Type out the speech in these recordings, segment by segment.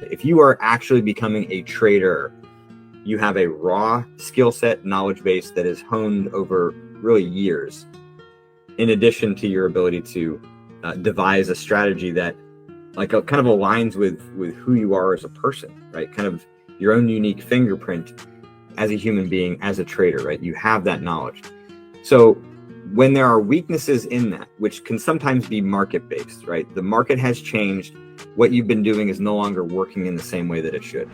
If you are actually becoming a trader, you have a raw skill set, knowledge base that is honed over really years, in addition to your ability to devise a strategy that kind of aligns with who you are as a person, right? Kind of your own unique fingerprint as a human being, as a trader, right? You have that knowledge. So when there are weaknesses in that, which can sometimes be market-based, right? The market has changed. What you've been doing is no longer working in the same way that it should.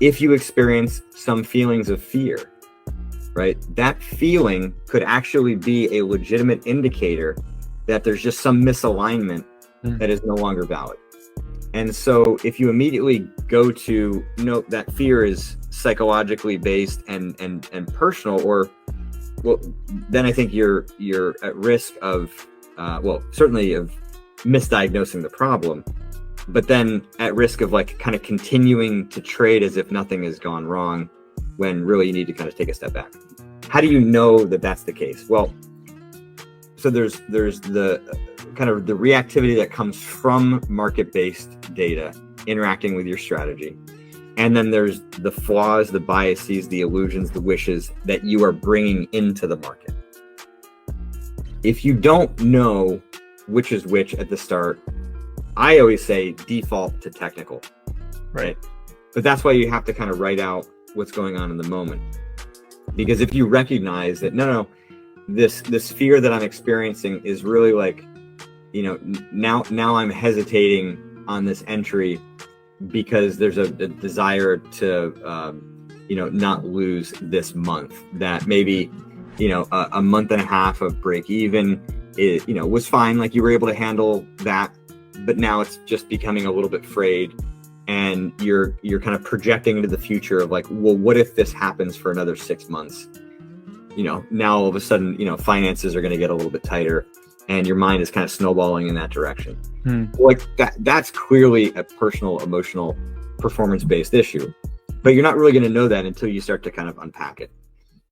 If you experience some feelings of fear, right? That feeling could actually be a legitimate indicator that there's just some misalignment that is no longer valid. And so if you immediately go to note that fear is psychologically based and personal, or well, then I think you're at risk of certainly of misdiagnosing the problem, but then at risk of kind of continuing to trade as if nothing has gone wrong, when really you need to kind of take a step back. How do you know that that's the case? Well, so there's the kind of the reactivity that comes from market-based data interacting with your strategy. And then there's the flaws, the biases, the illusions, the wishes that you are bringing into the market. If you don't know which is which at the start, I always say default to technical, right? But that's why you have to kind of write out what's going on in the moment. Because if you recognize that, no, this fear that I'm experiencing is really now I'm hesitating on this entry because there's a desire to, not lose this month. That maybe, a month and a half of break even, was fine. You were able to handle that, but now it's just becoming a little bit frayed, and you're kind of projecting into the future of well, what if this happens for another 6 months? Now all of a sudden, finances are going to get a little bit tighter, and your mind is kind of snowballing in that direction. That's clearly a personal, emotional, performance-based issue, but you're not really going to know that until you start to kind of unpack it.